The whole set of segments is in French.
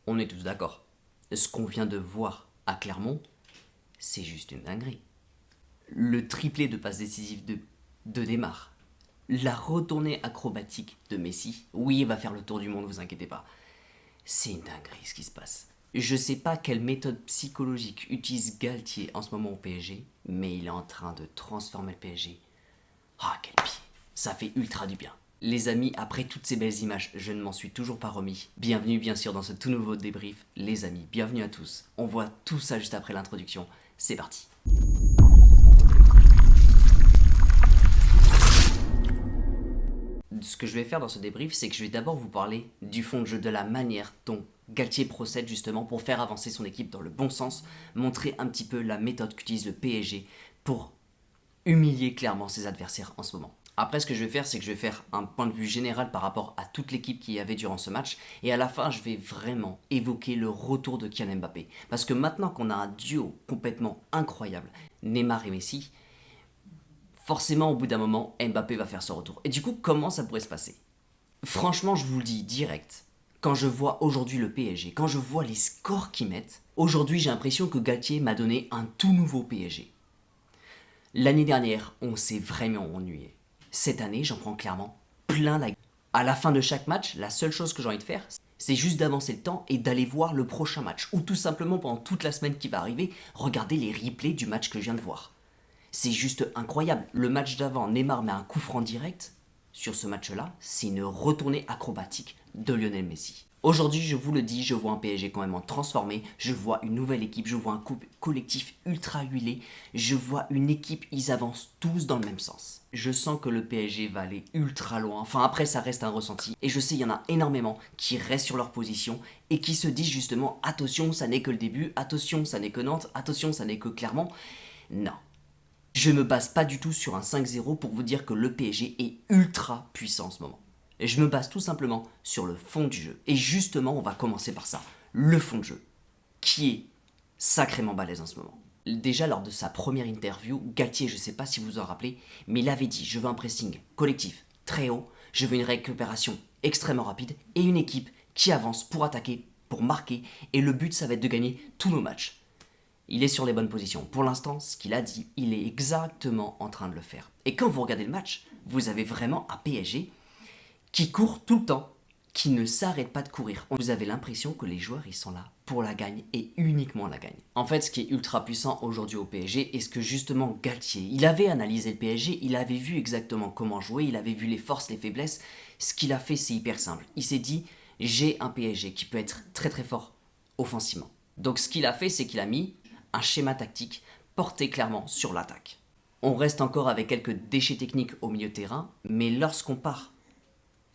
On est tous d'accord. Ce qu'on vient de voir à Clermont, c'est juste une dinguerie. Le triplé de passes décisives de Neymar. La retournée acrobatique de Messi. Oui, il va faire le tour du monde, vous inquiétez pas. C'est une dinguerie ce qui se passe. Je sais pas quelle méthode psychologique utilise Galtier en ce moment au PSG, mais il est en train de transformer le PSG. Ah, quel pied. Ça fait ultra du bien. Les amis, après toutes ces belles images, je ne m'en suis toujours pas remis. Bienvenue bien sûr dans ce tout nouveau débrief. Les amis, bienvenue à tous. On voit tout ça juste après l'introduction. C'est parti. Ce que je vais faire dans ce débrief, c'est que je vais d'abord vous parler du fond de jeu, de la manière dont Galtier procède justement pour faire avancer son équipe dans le bon sens, montrer un petit peu la méthode qu'utilise le PSG pour humilier clairement ses adversaires en ce moment. Après, ce que je vais faire, c'est que je vais faire un point de vue général par rapport à toute l'équipe qu'il y avait durant ce match. Et à la fin, je vais vraiment évoquer le retour de Kylian Mbappé. Parce que maintenant qu'on a un duo complètement incroyable, Neymar et Messi, forcément, au bout d'un moment, Mbappé va faire son retour. Et du coup, comment ça pourrait se passer? Franchement, je vous le dis direct. Quand je vois aujourd'hui le PSG, quand je vois les scores qu'ils mettent, aujourd'hui, j'ai l'impression que Galtier m'a donné un tout nouveau PSG. L'année dernière, on s'est vraiment ennuyé. Cette année, j'en prends clairement plein la gueule. À la fin de chaque match, la seule chose que j'ai envie de faire, c'est juste d'avancer le temps et d'aller voir le prochain match. Ou tout simplement pendant toute la semaine qui va arriver, regarder les replays du match que je viens de voir. C'est juste incroyable. Le match d'avant, Neymar met un coup franc direct. Sur ce match-là, c'est une retournée acrobatique de Lionel Messi. Aujourd'hui, je vous le dis, je vois un PSG quand même transformé, je vois une nouvelle équipe, je vois un collectif ultra huilé, je vois une équipe, ils avancent tous dans le même sens. Je sens que le PSG va aller ultra loin, enfin après ça reste un ressenti, et je sais il y en a énormément qui restent sur leur position et qui se disent justement attention ça n'est que le début, attention ça n'est que Nantes, attention ça n'est que Clermont. Non, je ne me base pas du tout sur un 5-0 pour vous dire que le PSG est ultra puissant en ce moment. Je me base tout simplement sur le fond du jeu. Et justement, on va commencer par ça. Le fond de jeu, qui est sacrément balèze en ce moment. Déjà, lors de sa première interview, Galtier, je ne sais pas si vous vous en rappelez, mais il avait dit, je veux un pressing collectif très haut, je veux une récupération extrêmement rapide et une équipe qui avance pour attaquer, pour marquer, et le but, ça va être de gagner tous nos matchs. Il est sur les bonnes positions. Pour l'instant, ce qu'il a dit, il est exactement en train de le faire. Et quand vous regardez le match, vous avez vraiment un PSG qui court tout le temps, qui ne s'arrête pas de courir. Vous avez l'impression que les joueurs, ils sont là pour la gagne et uniquement la gagne. En fait, ce qui est ultra puissant aujourd'hui au PSG, est ce que justement Galtier, il avait analysé le PSG, il avait vu exactement comment jouer, il avait vu les forces, les faiblesses. Ce qu'il a fait, c'est hyper simple. Il s'est dit, j'ai un PSG qui peut être très très fort offensivement. Donc ce qu'il a fait, c'est qu'il a mis un schéma tactique porté clairement sur l'attaque. On reste encore avec quelques déchets techniques au milieu de terrain, mais lorsqu'on part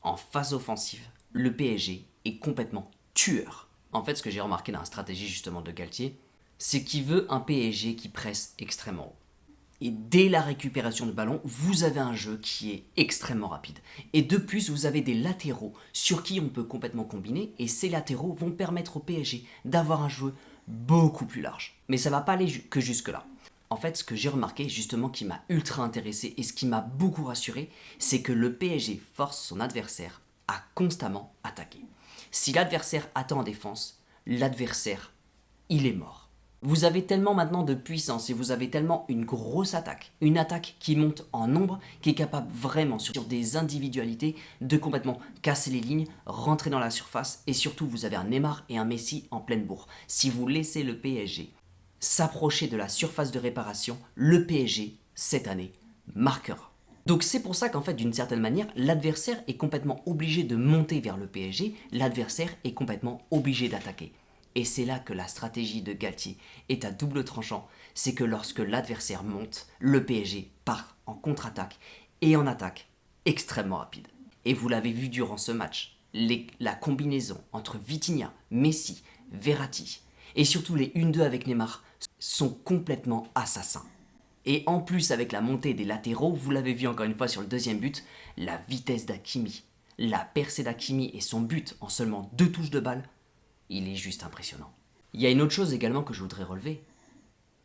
en phase offensive, le PSG est complètement tueur. En fait, ce que j'ai remarqué dans la stratégie justement de Galtier, c'est qu'il veut un PSG qui presse extrêmement haut. Et dès la récupération de ballon, vous avez un jeu qui est extrêmement rapide. Et de plus, vous avez des latéraux sur qui on peut complètement combiner, et ces latéraux vont permettre au PSG d'avoir un jeu beaucoup plus large. Mais ça va pas aller que jusque-là. En fait, ce que j'ai remarqué, justement, qui m'a ultra intéressé et ce qui m'a beaucoup rassuré, c'est que le PSG force son adversaire à constamment attaquer. Si l'adversaire attend en défense, l'adversaire, il est mort. Vous avez tellement maintenant de puissance et vous avez tellement une grosse attaque, une attaque qui monte en nombre, qui est capable vraiment sur des individualités de complètement casser les lignes, rentrer dans la surface et surtout vous avez un Neymar et un Messi en pleine bourre. Si vous laissez le PSG s'approcher de la surface de réparation, le PSG, cette année, marquera. Donc c'est pour ça qu'en fait, d'une certaine manière, l'adversaire est complètement obligé de monter vers le PSG, l'adversaire est complètement obligé d'attaquer. Et c'est là que la stratégie de Galtier est à double tranchant, c'est que lorsque l'adversaire monte, le PSG part en contre-attaque et en attaque extrêmement rapide. Et vous l'avez vu durant ce match, la combinaison entre Vitinha, Messi, Verratti et surtout les 1-2 avec Neymar sont complètement assassins. Et en plus avec la montée des latéraux, vous l'avez vu encore une fois sur le deuxième but, la vitesse d'Hakimi, la percée d'Hakimi et son but en seulement 2 touches de balle, il est juste impressionnant. Il y a une autre chose également que je voudrais relever,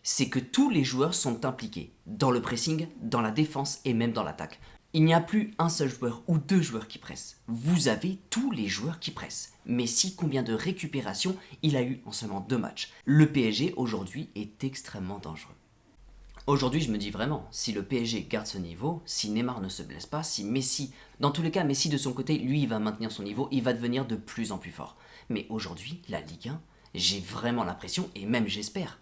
c'est que tous les joueurs sont impliqués dans le pressing, dans la défense et même dans l'attaque. Il n'y a plus un seul joueur ou deux joueurs qui pressent. Vous avez tous les joueurs qui pressent. Messi, combien de récupérations il a eu en seulement 2 matchs? Le PSG aujourd'hui est extrêmement dangereux. Aujourd'hui, je me dis vraiment, si le PSG garde ce niveau, si Neymar ne se blesse pas, si Messi, dans tous les cas, Messi de son côté, lui, il va maintenir son niveau, il va devenir de plus en plus fort. Mais aujourd'hui, la Ligue 1, j'ai vraiment l'impression, et même j'espère,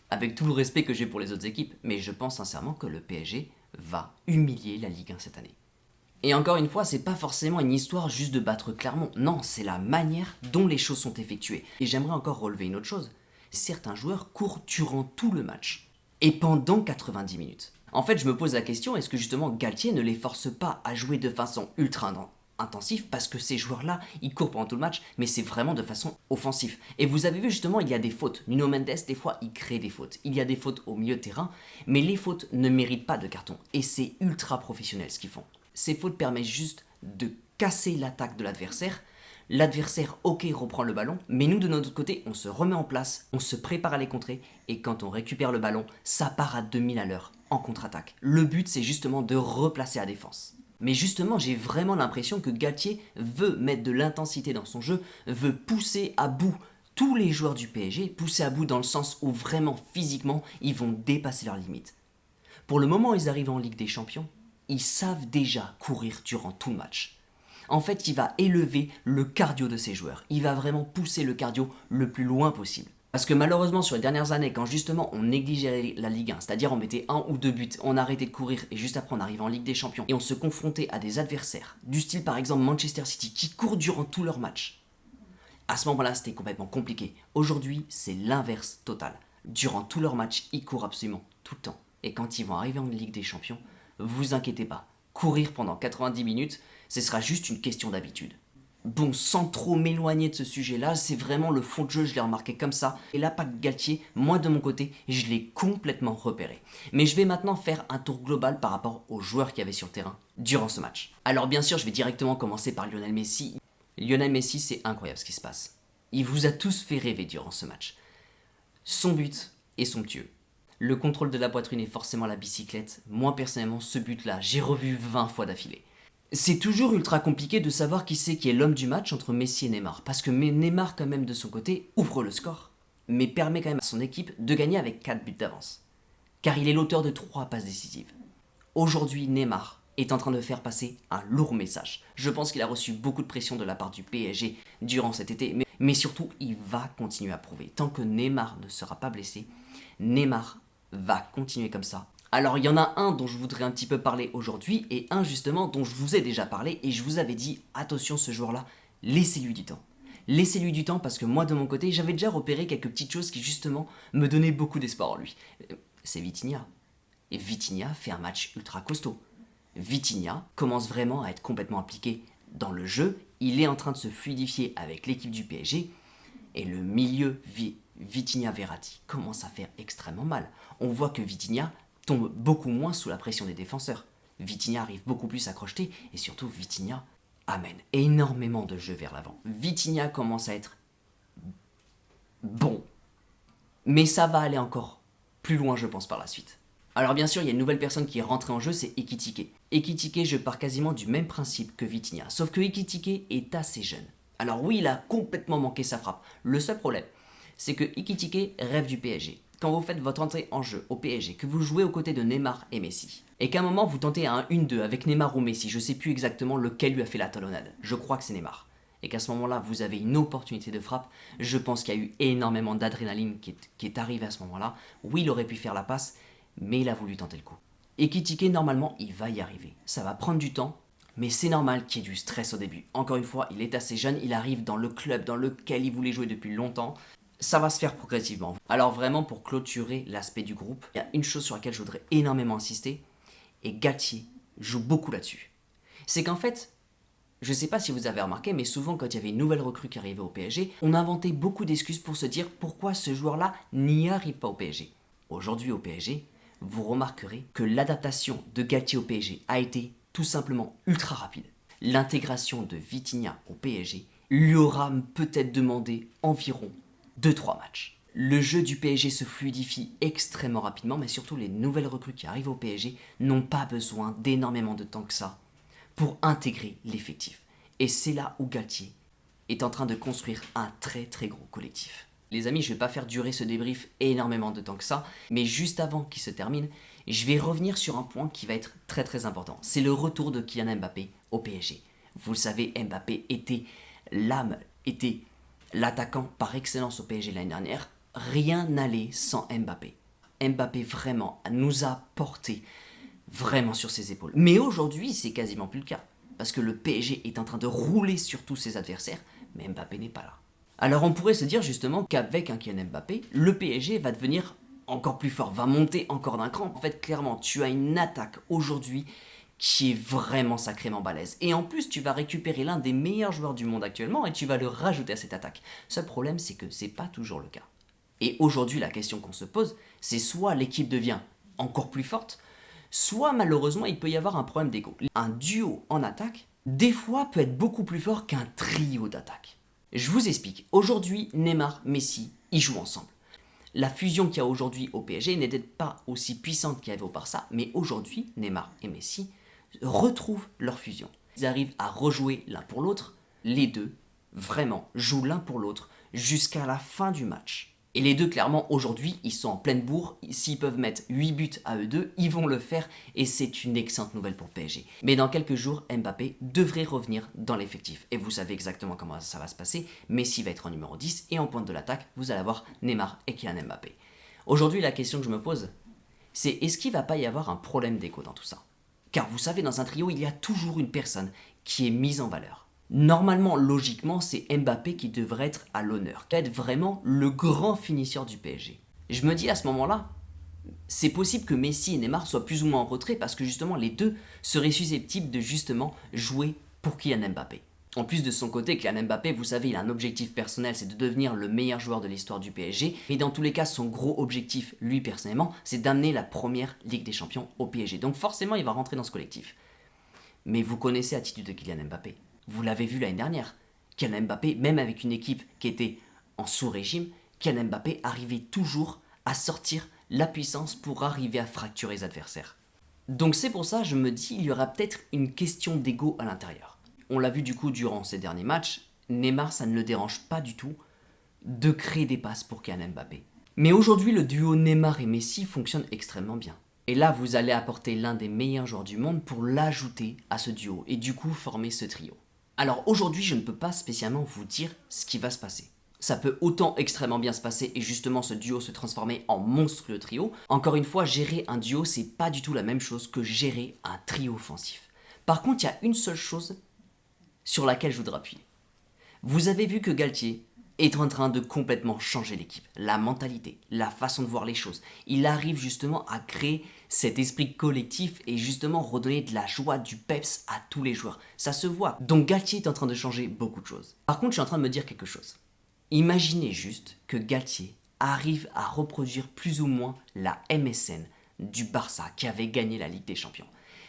avec tout le respect que j'ai pour les autres équipes, mais je pense sincèrement que le PSG va humilier la Ligue 1 cette année. Et encore une fois, c'est pas forcément une histoire juste de battre Clermont. Non, c'est la manière dont les choses sont effectuées. Et j'aimerais encore relever une autre chose. Certains joueurs courent durant tout le match. Et pendant 90 minutes. En fait, je me pose la question, est-ce que justement Galtier ne les force pas à jouer de façon ultra intensive parce que ces joueurs-là, ils courent pendant tout le match, mais c'est vraiment de façon offensive. Et vous avez vu justement, il y a des fautes. Nuno Mendes, des fois, il crée des fautes. Il y a des fautes au milieu de terrain, mais les fautes ne méritent pas de carton. Et c'est ultra professionnel ce qu'ils font. Ces fautes permettent juste de casser l'attaque de l'adversaire. L'adversaire, ok, reprend le ballon, mais nous de notre côté, on se remet en place, on se prépare à les contrer, et quand on récupère le ballon, ça part à 2000 à l'heure, en contre-attaque. Le but, c'est justement de replacer la défense. Mais justement, j'ai vraiment l'impression que Galtier veut mettre de l'intensité dans son jeu, veut pousser à bout tous les joueurs du PSG, pousser à bout dans le sens où vraiment, physiquement, ils vont dépasser leurs limites. Pour le moment où ils arrivent en Ligue des Champions, ils savent déjà courir durant tout le match. En fait, il va élever le cardio de ses joueurs. Il va vraiment pousser le cardio le plus loin possible. Parce que malheureusement, sur les dernières années, quand justement on négligeait la Ligue 1, c'est-à-dire on mettait 1 ou 2 buts, on arrêtait de courir et juste après on arrivait en Ligue des Champions et on se confrontait à des adversaires, du style par exemple Manchester City, qui courent durant tout leur match. À ce moment-là, c'était complètement compliqué. Aujourd'hui, c'est l'inverse total. Durant tout leur match, ils courent absolument tout le temps. Et quand ils vont arriver en Ligue des Champions, vous inquiétez pas. Courir pendant 90 minutes, ce sera juste une question d'habitude. Bon, sans trop m'éloigner de ce sujet-là, c'est vraiment le fond de jeu, je l'ai remarqué comme ça. Et là, Pac Galtier, moi de mon côté, je l'ai complètement repéré. Mais je vais maintenant faire un tour global par rapport aux joueurs qu'il y avait sur le terrain durant ce match. Alors bien sûr, je vais directement commencer par Lionel Messi. Lionel Messi, c'est incroyable ce qui se passe. Il vous a tous fait rêver durant ce match. Son but est somptueux. Le contrôle de la poitrine est forcément la bicyclette. Moi personnellement, ce but-là, j'ai revu 20 fois d'affilée. C'est toujours ultra compliqué de savoir qui c'est qui est l'homme du match entre Messi et Neymar, parce que Neymar quand même de son côté ouvre le score, mais permet quand même à son équipe de gagner avec 4 buts d'avance. Car il est l'auteur de 3 passes décisives. Aujourd'hui, Neymar est en train de faire passer un lourd message. Je pense qu'il a reçu beaucoup de pression de la part du PSG durant cet été, mais surtout, il va continuer à prouver. Tant que Neymar ne sera pas blessé, Neymar va continuer comme ça. Alors il y en a un dont je voudrais un petit peu parler aujourd'hui et un justement dont je vous ai déjà parlé et je vous avais dit attention ce joueur-là, laissez-lui du temps. Laissez-lui du temps parce que moi de mon côté j'avais déjà repéré quelques petites choses qui justement me donnaient beaucoup d'espoir en lui. C'est Vitinha. Et Vitinha fait un match ultra costaud. Vitinha commence vraiment à être complètement impliqué dans le jeu, il est en train de se fluidifier avec l'équipe du PSG et le milieu Vitinha-Verratti commence à faire extrêmement mal. On voit que Vitinha tombe beaucoup moins sous la pression des défenseurs. Vitinha arrive beaucoup plus à crocheter et surtout Vitinha amène énormément de jeux vers l'avant. Vitinha commence à être bon, mais ça va aller encore plus loin je pense par la suite. Alors bien sûr il y a une nouvelle personne qui est rentrée en jeu, c'est Ekitike. Ekitike je pars quasiment du même principe que Vitinha, sauf que Ekitike est assez jeune. Alors oui il a complètement manqué sa frappe. Le seul problème c'est que Ekitike rêve du PSG. Quand vous faites votre entrée en jeu au PSG, que vous jouez aux côtés de Neymar et Messi, et qu'à un moment vous tentez un 1-2 avec Neymar ou Messi, je sais plus exactement lequel lui a fait la talonnade, je crois que c'est Neymar, et qu'à ce moment-là vous avez une opportunité de frappe, je pense qu'il y a eu énormément d'adrénaline qui est arrivée à ce moment-là. Oui, il aurait pu faire la passe, mais il a voulu tenter le coup. Ekitike, normalement, il va y arriver. Ça va prendre du temps, mais c'est normal qu'il y ait du stress au début. Encore une fois, il est assez jeune, il arrive dans le club dans lequel il voulait jouer depuis longtemps. Ça va se faire progressivement. Alors vraiment, pour clôturer l'aspect du groupe, il y a une chose sur laquelle je voudrais énormément insister, et Galtier joue beaucoup là-dessus. C'est qu'en fait, je ne sais pas si vous avez remarqué, mais souvent quand il y avait une nouvelle recrue qui arrivait au PSG, on inventait beaucoup d'excuses pour se dire pourquoi ce joueur-là n'y arrive pas au PSG. Aujourd'hui au PSG, vous remarquerez que l'adaptation de Galtier au PSG a été tout simplement ultra rapide. L'intégration de Vitinha au PSG lui aura peut-être demandé environ 2-3 matchs. Le jeu du PSG se fluidifie extrêmement rapidement, mais surtout les nouvelles recrues qui arrivent au PSG n'ont pas besoin d'énormément de temps que ça pour intégrer l'effectif. Et c'est là où Galtier est en train de construire un très très gros collectif. Les amis, je ne vais pas faire durer ce débrief énormément de temps que ça, mais juste avant qu'il se termine, je vais revenir sur un point qui va être très très important. C'est le retour de Kylian Mbappé au PSG. Vous le savez, Mbappé était l'âme, était l'attaquant par excellence au PSG l'année dernière. Rien n'allait sans Mbappé. Mbappé vraiment nous a porté vraiment sur ses épaules. Mais aujourd'hui, c'est quasiment plus le cas. Parce que le PSG est en train de rouler sur tous ses adversaires, mais Mbappé n'est pas là. Alors on pourrait se dire justement qu'avec un Kylian Mbappé, le PSG va devenir encore plus fort, va monter encore d'un cran. En fait, clairement, tu as une attaque aujourd'hui qui est vraiment sacrément balèze. Et en plus, tu vas récupérer l'un des meilleurs joueurs du monde actuellement et tu vas le rajouter à cette attaque. Seul problème, c'est que c'est pas toujours le cas. Et aujourd'hui, la question qu'on se pose, c'est soit l'équipe devient encore plus forte, soit malheureusement, il peut y avoir un problème d'ego. Un duo en attaque, des fois, peut être beaucoup plus fort qu'un trio d'attaque. Je vous explique. Aujourd'hui, Neymar, Messi, ils jouent ensemble. La fusion qu'il y a aujourd'hui au PSG n'est peut-être pas aussi puissante qu'il y avait au Barça, mais aujourd'hui, Neymar et Messi retrouvent leur fusion. Ils arrivent à rejouer l'un pour l'autre. Les deux, vraiment, jouent l'un pour l'autre jusqu'à la fin du match. Et les deux, clairement, aujourd'hui, ils sont en pleine bourre. S'ils peuvent mettre 8 buts à eux deux, ils vont le faire. Et c'est une excellente nouvelle pour PSG. Mais dans quelques jours, Mbappé devrait revenir dans l'effectif. Et vous savez exactement comment ça va se passer. Messi va être en numéro 10. Et en pointe de l'attaque, vous allez avoir Neymar et Kylian Mbappé. Aujourd'hui, la question que je me pose, c'est est-ce qu'il ne va pas y avoir un problème d'écho dans tout ça? Car vous savez, dans un trio, il y a toujours une personne qui est mise en valeur. Normalement, logiquement, c'est Mbappé qui devrait être à l'honneur, qui est vraiment le grand finisseur du PSG. Je me dis à ce moment-là, c'est possible que Messi et Neymar soient plus ou moins en retrait parce que justement les deux seraient susceptibles de justement jouer pour Kylian Mbappé. En plus de son côté, Kylian Mbappé, vous savez, il a un objectif personnel, c'est de devenir le meilleur joueur de l'histoire du PSG. Mais dans tous les cas, son gros objectif, lui personnellement, c'est d'amener la première Ligue des Champions au PSG. Donc forcément, il va rentrer dans ce collectif. Mais vous connaissez l'attitude de Kylian Mbappé. Vous l'avez vu l'année dernière. Kylian Mbappé, même avec une équipe qui était en sous-régime, Kylian Mbappé arrivait toujours à sortir la puissance pour arriver à fracturer les adversaires. Donc c'est pour ça, je me dis, il y aura peut-être une question d'ego à l'intérieur. On l'a vu du coup durant ces derniers matchs, Neymar, ça ne le dérange pas du tout de créer des passes pour Kylian Mbappé. Mais aujourd'hui, le duo Neymar et Messi fonctionne extrêmement bien. Et là, vous allez apporter l'un des meilleurs joueurs du monde pour l'ajouter à ce duo et du coup former ce trio. Alors aujourd'hui, je ne peux pas spécialement vous dire ce qui va se passer. Ça peut autant extrêmement bien se passer et justement ce duo se transformer en monstrueux trio. Encore une fois, gérer un duo, c'est pas du tout la même chose que gérer un trio offensif. Par contre, il y a une seule chose sur laquelle je voudrais appuyer. Vous avez vu que Galtier est en train de complètement changer l'équipe, la mentalité, la façon de voir les choses. Il arrive justement à créer cet esprit collectif et justement redonner de la joie, du peps à tous les joueurs. Ça se voit. Donc Galtier est en train de changer beaucoup de choses. Par contre, je suis en train de me dire quelque chose. Imaginez juste que Galtier arrive à reproduire plus ou moins la MSN du Barça qui avait gagné la Ligue des Champions.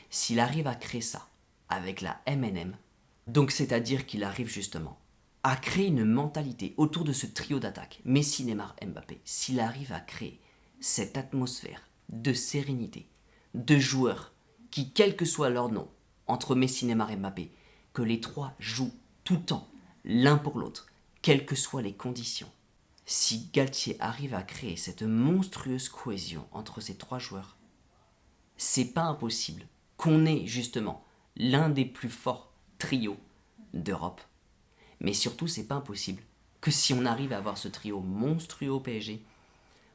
S'il arrive à créer ça avec la MNM, donc c'est-à-dire qu'il arrive justement à créer une mentalité autour de ce trio d'attaque, Messi, Neymar, Mbappé, s'il arrive à créer cette atmosphère de sérénité, de joueurs qui, quel que soit leur nom, entre Messi, Neymar et Mbappé, que les trois jouent tout le temps, l'un pour l'autre, quelles que soient les conditions. Si Galtier arrive à créer cette monstrueuse cohésion entre ces trois joueurs, c'est pas impossible qu'on ait justement l'un des plus forts trios d'Europe. Mais surtout, c'est pas impossible que si on arrive à avoir ce trio monstrueux au PSG,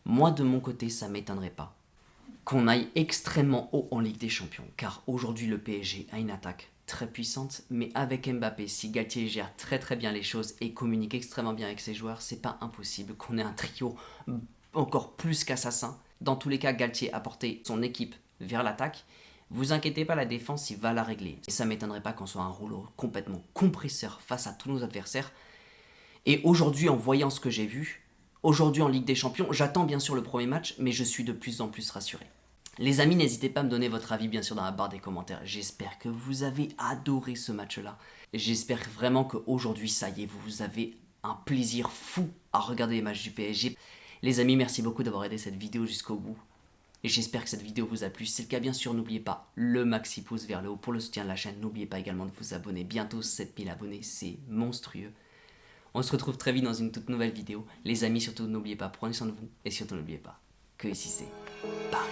moi de mon côté, ça m'étonnerait pas qu'on aille extrêmement haut en Ligue des Champions. Car aujourd'hui, le PSG a une attaque très puissante, mais avec Mbappé, si Galtier gère très très bien les choses et communique extrêmement bien avec ses joueurs, c'est pas impossible qu'on ait un trio encore plus qu'assassin. Dans tous les cas, Galtier a porté son équipe vers l'attaque. Vous inquiétez pas, la défense, il va la régler. Et ça m'étonnerait pas qu'on soit un rouleau complètement compresseur face à tous nos adversaires. Et aujourd'hui, en voyant ce que j'ai vu, aujourd'hui en Ligue des Champions, j'attends bien sûr le premier match, mais je suis de plus en plus rassuré. Les amis, n'hésitez pas à me donner votre avis bien sûr dans la barre des commentaires. J'espère que vous avez adoré ce match-là. J'espère vraiment qu'aujourd'hui, ça y est, vous avez un plaisir fou à regarder les matchs du PSG. Les amis, merci beaucoup d'avoir aidé cette vidéo jusqu'au bout. Et j'espère que cette vidéo vous a plu. Si c'est le cas, bien sûr, n'oubliez pas le maxi pouce vers le haut pour le soutien de la chaîne. N'oubliez pas également de vous abonner. Bientôt 7000 abonnés, c'est monstrueux. On se retrouve très vite dans une toute nouvelle vidéo. Les amis, surtout, n'oubliez pas, prenez soin de vous. Et surtout, n'oubliez pas que ici c'est Paris.